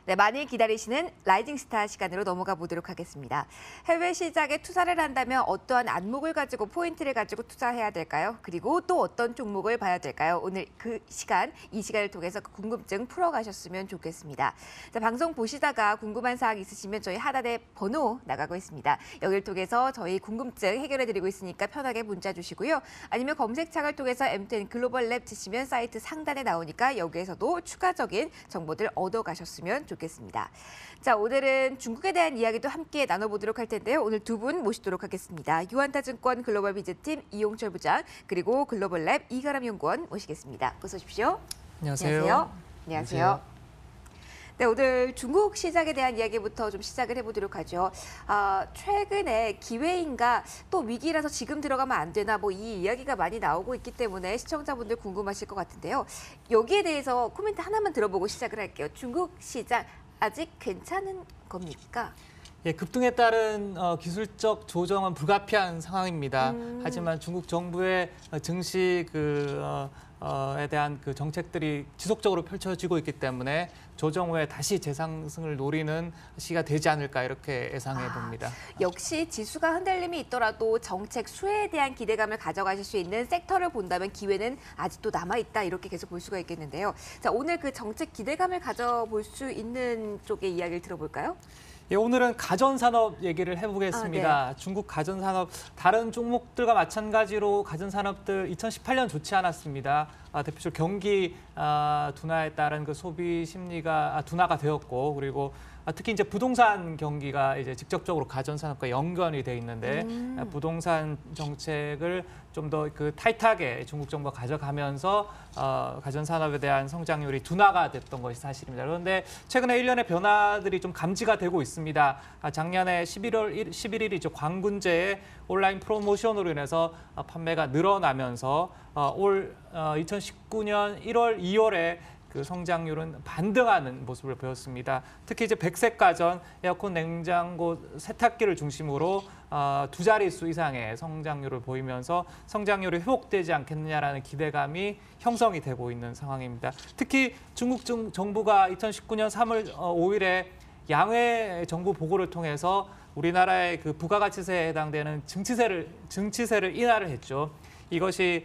네, 많이 기다리시는 라이징 스타 시간으로 넘어가 보도록 하겠습니다. 해외 시장에 투자를 한다면 어떠한 안목을 가지고 포인트를 가지고 투자해야 될까요? 그리고 또 어떤 종목을 봐야 될까요? 오늘 이 시간을 통해서 그 궁금증 풀어가셨으면 좋겠습니다. 자, 방송 보시다가 궁금한 사항 있으시면 저희 하단에 번호 나가고 있습니다. 여기를 통해서 저희 궁금증 해결해드리고 있으니까 편하게 문자 주시고요. 아니면 검색창을 통해서 M10 글로벌 랩 치시면 사이트 상단에 나오니까 여기에서도 추가적인 정보들 얻어가셨으면 좋겠습니다. 자, 오늘은 중국에 대한 이야기도 함께 나눠보도록 할 텐데요. 오늘 두 분 모시도록 하겠습니다. 유한타증권 글로벌 비즈팀 이용철 부장 그리고 글로벌 랩 이가람 연구원 모시겠습니다. 어서 오십시오. 안녕하세요. 안녕하세요. 네, 오늘 중국 시장에 대한 이야기부터 좀 시작을 해보도록 하죠. 최근에 기회인가 또 위기라서 지금 들어가면 안 되나 뭐 이 이야기가 많이 나오고 있기 때문에 시청자분들 궁금하실 것 같은데요. 여기에 대해서 코멘트 하나만 들어보고 시작을 할게요. 중국 시장 아직 괜찮은 겁니까? 예, 급등에 따른 기술적 조정은 불가피한 상황입니다. 하지만 중국 정부의 증시 에 대한 그 정책들이 지속적으로 펼쳐지고 있기 때문에 조정 후에 다시 재상승을 노리는 시기가 되지 않을까 이렇게 예상해 봅니다. 역시 지수가 흔들림이 있더라도 정책 수혜에 대한 기대감을 가져가실 수 있는 섹터를 본다면 기회는 아직도 남아있다 이렇게 계속 볼 수가 있겠는데요. 자, 오늘 그 정책 기대감을 가져볼 수 있는 쪽의 이야기를 들어볼까요? 예, 오늘은 가전산업 얘기를 해보겠습니다. 네. 중국 가전산업, 다른 종목들과 마찬가지로 가전산업들 2018년 좋지 않았습니다. 대표적으로 경기 둔화에 따른 그 소비 심리가 둔화가 되었고, 그리고 특히 이제 부동산 경기가 이제 직접적으로 가전산업과 연관이 돼 있는데 부동산 정책을 좀 더 그 타이트하게 중국 정부가 가져가면서 가전산업에 대한 성장률이 둔화가 됐던 것이 사실입니다. 그런데 최근에 일련의 변화들이 좀 감지가 되고 있습니다. 작년에 11일이죠. 광군제의 온라인 프로모션으로 인해서 판매가 늘어나면서 올 2019년 1월, 2월에 그 성장률은 반등하는 모습을 보였습니다. 특히 이제 백색 가전, 에어컨, 냉장고, 세탁기를 중심으로 두 자릿수 이상의 성장률을 보이면서 성장률이 회복되지 않겠느냐라는 기대감이 형성이 되고 있는 상황입니다. 특히 중국 정부가 2019년 3월 5일에 양회 정부 보고를 통해서 우리나라의 그 부가가치세에 해당되는 증치세를 인하를 했죠. 이것이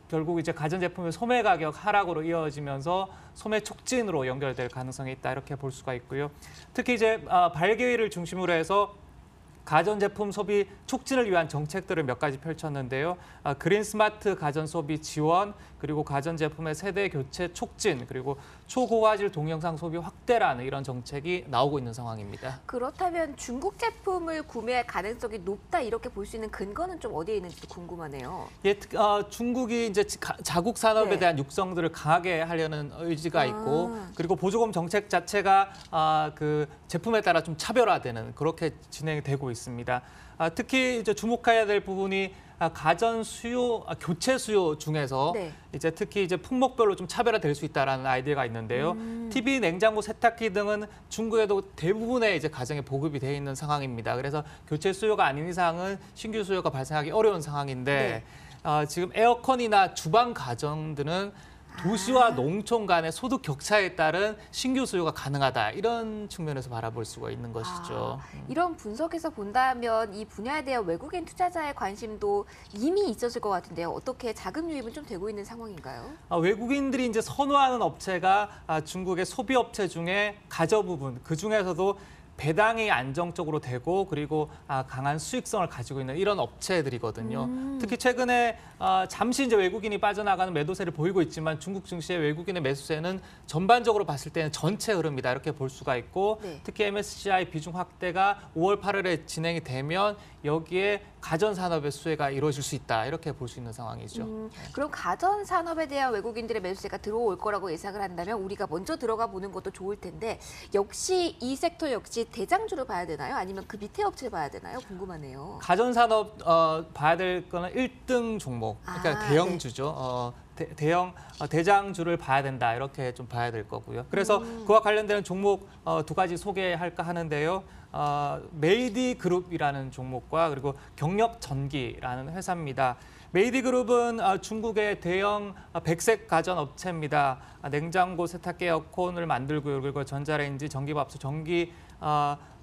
결국 이제 가전제품의 소매 가격 하락으로 이어지면서 소매 촉진으로 연결될 가능성이 있다 이렇게 볼 수가 있고요. 특히 이제 발개위를 중심으로 해서 가전제품 소비 촉진을 위한 정책들을 몇 가지 펼쳤는데요. 그린 스마트 가전 소비 지원, 그리고 가전제품의 세대 교체 촉진, 그리고 초고화질 동영상 소비 확대라는 이런 정책이 나오고 있는 상황입니다. 그렇다면 중국 제품을 구매할 가능성이 높다 이렇게 볼 수 있는 근거는 좀 어디에 있는지도 궁금하네요. 예, 중국이 이제 자국 산업에 네. 대한 육성들을 강하게 하려는 의지가 있고, 그리고 보조금 정책 자체가 그 제품에 따라 좀 차별화되는 그렇게 진행이 되고 있습니다. 특히 이제 주목해야 될 부분이 가전 수요, 교체 수요 중에서 네. 이제 특히 이제 품목별로 좀 차별화될 수 있다라는 아이디어가 있는데요. TV, 냉장고, 세탁기 등은 중국에도 대부분의 이제 가정에 보급이 돼 있는 상황입니다. 그래서 교체 수요가 아닌 이상은 신규 수요가 발생하기 어려운 상황인데 지금 에어컨이나 주방 가전들은 도시와 농촌 간의 소득 격차에 따른 신규 수요가 가능하다. 이런 측면에서 바라볼 수가 있는 것이죠. 이런 분석에서 본다면 이 분야에 대한 외국인 투자자의 관심도 이미 있었을 것 같은데요. 어떻게 자금 유입은 좀 되고 있는 상황인가요? 외국인들이 이제 선호하는 업체가 중국의 소비 업체 중에 가저 부분, 그 중에서도 배당이 안정적으로 되고 그리고 강한 수익성을 가지고 있는 이런 업체들이거든요. 특히 최근에 잠시 이제 외국인이 빠져나가는 매도세를 보이고 있지만 중국 증시의 외국인의 매수세는 전반적으로 봤을 때는 전체 흐름이다 이렇게 볼 수가 있고 네. 특히 MSCI 비중 확대가 5월, 8월에 진행이 되면 여기에 가전 산업의 수혜가 이루어질 수 있다 이렇게 볼 수 있는 상황이죠. 그럼 가전 산업에 대한 외국인들의 매수세가 들어올 거라고 예상을 한다면 우리가 먼저 들어가 보는 것도 좋을 텐데 역시 이 섹터 역시 대장주를 봐야 되나요? 아니면 그 밑에 업체를 봐야 되나요? 궁금하네요. 가전 산업 봐야 될 거는 1등 종목, 그러니까 대형주죠. 대형 대장주를 봐야 된다 이렇게 좀 봐야 될 거고요. 그래서 그와 관련되는 종목 두 가지 소개할까 하는데요. 메이디 그룹이라는 종목과 그리고 경력전기라는 회사입니다. 메이디 그룹은 중국의 대형 백색 가전 업체입니다. 냉장고, 세탁기, 에어컨을 만들고요. 그리고 전자레인지, 전기밥솥, 전기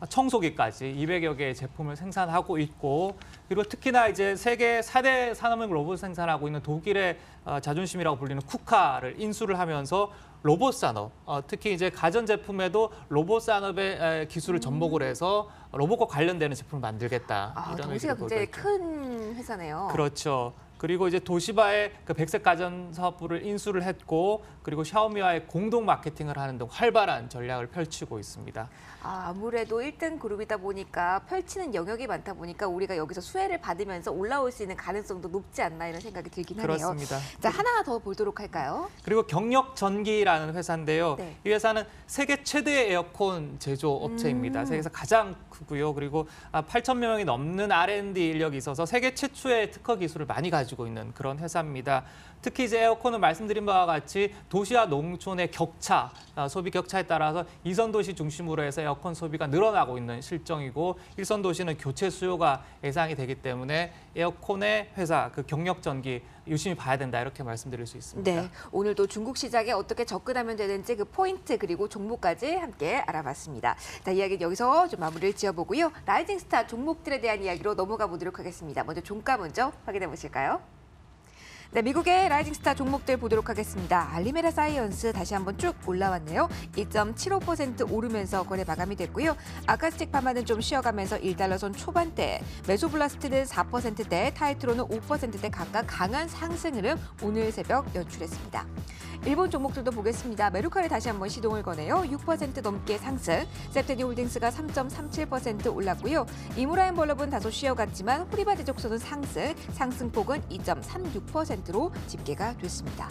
청소기까지 200여 개의 제품을 생산하고 있고, 그리고 특히나 이제 세계 4대 산업용 로봇 생산하고 있는 독일의 자존심이라고 불리는 쿠카를 인수를 하면서 로봇 산업, 특히 이제 가전 제품에도 로봇 산업의 기술을 접목을 해서 로봇과 관련되는 제품을 만들겠다. 이런 덩치가 의지를 굉장히 보였죠. 큰 회사네요. 그렇죠. 그리고 이제 도시바의 그 백색 가전 사업부를 인수를 했고, 그리고 샤오미와의 공동 마케팅을 하는 등 활발한 전략을 펼치고 있습니다. 아무래도 1등 그룹이다 보니까 펼치는 영역이 많다 보니까 우리가 여기서 수혜를 받으면서 올라올 수 있는 가능성도 높지 않나 이런 생각이 들긴 하네요. 그렇습니다. 자, 하나 더 보도록 할까요? 그리고 경력전기라는 회사인데요. 네. 이 회사는 세계 최대의 에어컨 제조업체입니다. 세계에서 가장 크고요. 그리고 8천 명이 넘는 R&D 인력이 있어서 세계 최초의 특허 기술을 많이 가지고 있는 그런 회사입니다. 특히 이제 에어컨은 말씀드린 바와 같이 도시와 농촌의 격차, 소비 격차에 따라서 2선 도시 중심으로 해서 에어컨 소비가 늘어나고 있는 실정이고, 1선 도시는 교체 수요가 예상이 되기 때문에 에어컨의 회사, 그 경력전기 유심히 봐야 된다 이렇게 말씀드릴 수 있습니다. 네, 오늘도 중국 시장에 어떻게 접근하면 되는지 그 포인트 그리고 종목까지 함께 알아봤습니다. 자, 이야기는 여기서 좀 마무리를 지어보고요. 라이징 스타 종목들에 대한 이야기로 넘어가 보도록 하겠습니다. 먼저 종가 먼저 확인해 보실까요? 네, 미국의 라이징 스타 종목들 보도록 하겠습니다. 알리메라 사이언스 다시 한번 쭉 올라왔네요. 2.75% 오르면서 거래 마감이 됐고요. 아카스틱 파마는 좀 쉬어가면서 1달러 선 초반대, 메소블라스트는 4%대, 타이트로는 5%대 각각 강한 상승 흐름 오늘 새벽 연출했습니다. 일본 종목들도 보겠습니다. 메루카를 다시 한번 시동을 거네요. 6% 넘게 상승, 셉테니 홀딩스가 3.37% 올랐고요. 이무라인 볼럽은 다소 쉬어갔지만 호리바 제족소는 상승폭은 2.36%로 집계가 됐습니다.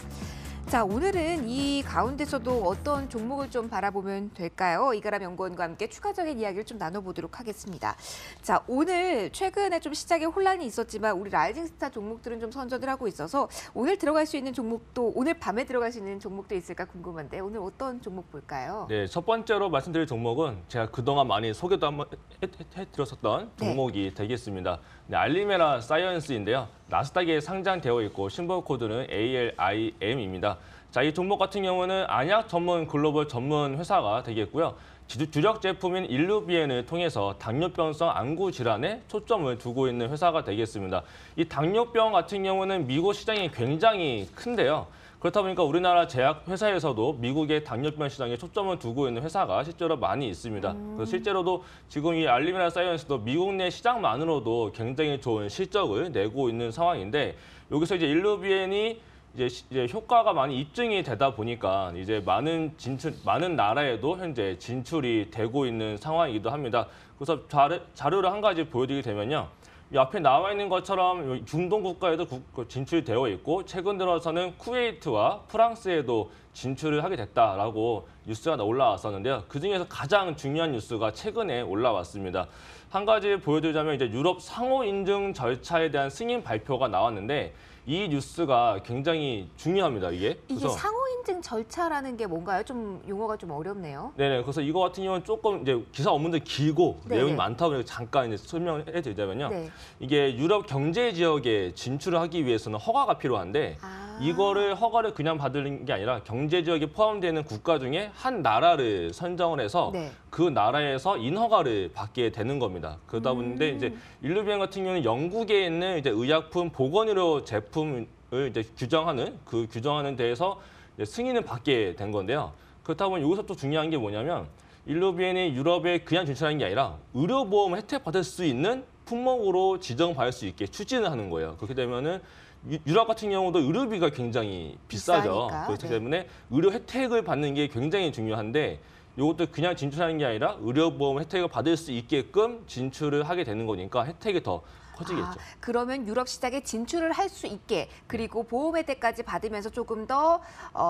자, 오늘은 이 가운데서도 어떤 종목을 좀 바라보면 될까요? 이가람 연구원과 함께 추가적인 이야기를 좀 나눠보도록 하겠습니다. 자, 오늘 최근에 좀 시장에 혼란이 있었지만 우리 라이징 스타 종목들은 좀 선전을 하고 있어서 오늘 들어갈 수 있는 종목도, 오늘 밤에 들어갈 수 있는 종목도 있을까 궁금한데 오늘 어떤 종목 볼까요? 네, 첫 번째로 말씀드릴 종목은 제가 그동안 많이 소개도 한번 해드렸었던 종목이 되겠습니다. 네, 알리메라 사이언스인데요. 나스닥에 상장되어 있고 심볼 코드는 ALIM입니다. 자, 이 종목 같은 경우는 안약 전문 글로벌 전문 회사가 되겠고요. 주력 제품인 일루비엔을 통해서 당뇨병성 안구 질환에 초점을 두고 있는 회사가 되겠습니다. 이 당뇨병 같은 경우는 미국 시장이 굉장히 큰데요. 그렇다 보니까 우리나라 제약 회사에서도 미국의 당뇨병 시장에 초점을 두고 있는 회사가 실제로 많이 있습니다. 그래서 실제로도 지금 이 알리메라 사이언스도 미국 내 시장만으로도 굉장히 좋은 실적을 내고 있는 상황인데, 여기서 이제 일루비엔이 이제 효과가 많이 입증이 되다 보니까 이제 많은 나라에도 현재 진출이 되고 있는 상황이기도 합니다. 그래서 자료를 한 가지 보여드리게 되면요. 이 앞에 나와 있는 것처럼 중동 국가에도 진출되어 있고, 최근 들어서는 쿠웨이트와 프랑스에도 진출을 하게 됐다라고 뉴스가 올라왔었는데요. 그중에서 가장 중요한 뉴스가 최근에 올라왔습니다. 한 가지 보여드리자면 이제 유럽 상호 인증 절차에 대한 승인 발표가 나왔는데, 이 뉴스가 굉장히 중요합니다, 이게. 이게 상호 인증 절차라는 게 뭔가요? 좀 용어가 좀 어렵네요. 네네. 그래서 이거 같은 경우는 조금 이제 기사 업무도 길고 네네. 내용이 많다 보니까 잠깐 이제 설명을 해드리자면요. 네. 이게 유럽 경제 지역에 진출을 하기 위해서는 허가가 필요한데, 허가를 그냥 받는 게 아니라 경제 지역에 포함되는 국가 중에 한 나라를 선정을 해서 네. 그 나라에서 인허가를 받게 되는 겁니다. 그러다 보는데 이제 일루비엔 같은 경우는 영국에 있는 이제 의약품 보건의료 제품을 이제 규정하는 데에서 이제 승인을 받게 된 건데요. 그렇다 보면 여기서 또 중요한 게 뭐냐면, 일루비엔이 유럽에 그냥 진출하는 게 아니라 의료보험 혜택 받을 수 있는 품목으로 지정받을 수 있게 추진을 하는 거예요. 그렇게 되면은 유럽 같은 경우도 의료비가 굉장히 비싸죠. 비싸니까. 그렇기 네. 때문에 의료 혜택을 받는 게 굉장히 중요한데, 이것도 그냥 진출하는 게 아니라 의료보험 혜택을 받을 수 있게끔 진출을 하게 되는 거니까 혜택이 더 커지겠죠. 그러면 유럽 시장에 진출을 할 수 있게 그리고 보험 혜택까지 받으면서 조금 더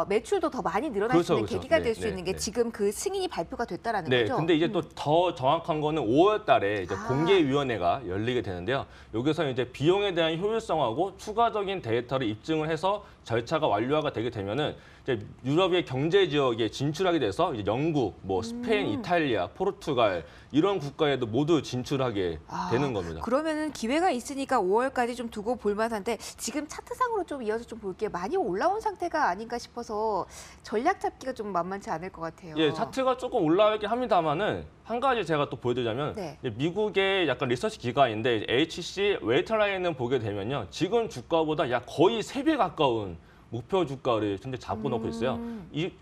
매출도 더 많이 늘어날 수 있는 그렇죠. 계기가 네, 될 수 네, 있는 게 네. 지금 그 승인이 발표가 됐다라는 네, 거죠? 근데 이제 또 더 정확한 거는 5월 달에 이제 공개위원회가 열리게 되는데요. 여기서 이제 비용에 대한 효율성하고 추가적인 데이터를 입증을 해서 절차가 완료가 되게 되면은 이제 유럽의 경제 지역에 진출하게 돼서 이제 영국, 뭐 스페인, 이탈리아, 포르투갈 이런 국가에도 모두 진출하게 되는 겁니다. 그러면은 기회가 있으니까 5월까지 좀 두고 볼만한데 지금 차트상으로 좀 이어서 좀 볼게요. 많이 올라온 상태가 아닌가 싶어서 전략 잡기가 좀 만만치 않을 것 같아요. 예, 차트가 조금 올라가긴 합니다만은 한 가지 제가 또 보여드리자면 네. 이제 미국의 약간 리서치 기관인데 HC 웨이터라인을 보게 되면요. 지금 주가보다 약 거의 3배 가까운 목표 주가를 현재 잡고 놓고 있어요.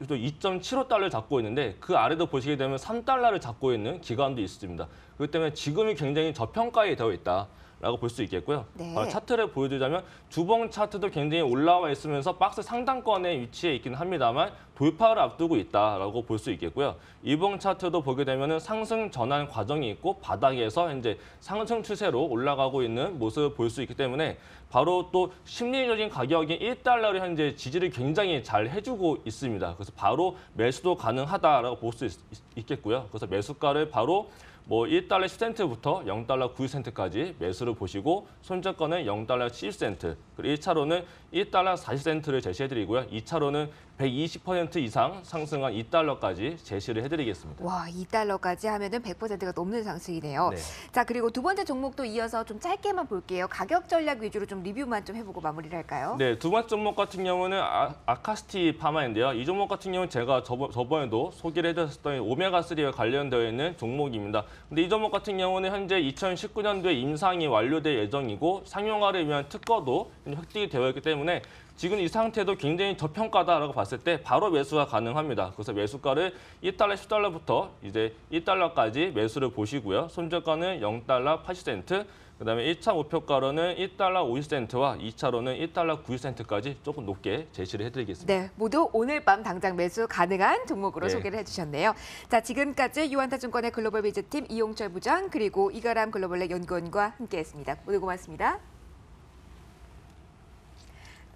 또 2.75달러를 잡고 있는데 그 아래도 보시게 되면 3달러를 잡고 있는 기관도 있습니다. 그렇기 때문에 지금이 굉장히 저평가에 되어 있다라고 볼 수 있겠고요. 네. 차트를 보여드리자면 주봉 차트도 굉장히 올라와 있으면서 박스 상단권에 위치해 있긴 합니다만 돌파를 앞두고 있다라고 볼 수 있겠고요. 이봉 차트도 보게 되면 상승 전환 과정이 있고 바닥에서 현재 상승 추세로 올라가고 있는 모습을 볼 수 있기 때문에 바로 또 심리적인 가격인 1달러를 현재 지지를 굉장히 잘 해주고 있습니다. 그래서 바로 매수도 가능하다라고 볼 수 있겠고요. 그래서 매수가를 바로 뭐 1달러 10센트부터 0달러 90센트까지 매수를 보시고 손절가는 0달러 70센트, 그리고 1차로는 1달러 40센트를 제시해드리고요. 2차로는 120% 이상 상승한 2달러까지 제시를 해드리겠습니다. 와, 2달러까지 하면은 100%가 넘는 상승이네요. 네. 자, 그리고 두 번째 종목도 이어서 좀 짧게만 볼게요. 가격 전략 위주로 좀 리뷰만 좀 해보고 마무리를 할까요? 네, 두 번째 종목 같은 경우는 아카스티 파마인데요. 이 종목 같은 경우는 제가 저번에도 소개를 해드렸던 오메가3와 관련되어 있는 종목입니다. 근데 이 종목 같은 경우는 현재 2019년도에 임상이 완료될 예정이고 상용화를 위한 특허도 획득이 되어 있기 때문에 지금 이 상태도 굉장히 저평가다라고 봤을 때 바로 매수가 가능합니다. 그래서 매수가를 1달러 10달러부터 이제 1달러까지 매수를 보시고요. 손절가는 0달러 80센트, 그다음에 1차 목표가로는 1달러 50센트와 2차로는 1달러 90센트까지 조금 높게 제시를 해드리겠습니다. 네, 모두 오늘 밤 당장 매수 가능한 종목으로 네. 소개를 해주셨네요. 자, 지금까지 유한타증권의 글로벌 비즈팀 이용철 부장 그리고 이가람 글로벌렉 연구원과 함께했습니다. 오늘 고맙습니다.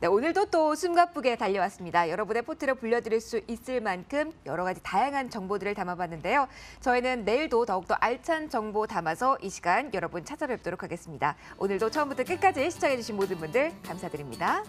네, 오늘도 또 숨가쁘게 달려왔습니다. 여러분의 포트를 불려드릴 수 있을 만큼 여러 가지 다양한 정보들을 담아봤는데요. 저희는 내일도 더욱더 알찬 정보 담아서 이 시간 여러분 찾아뵙도록 하겠습니다. 오늘도 처음부터 끝까지 시청해주신 모든 분들 감사드립니다.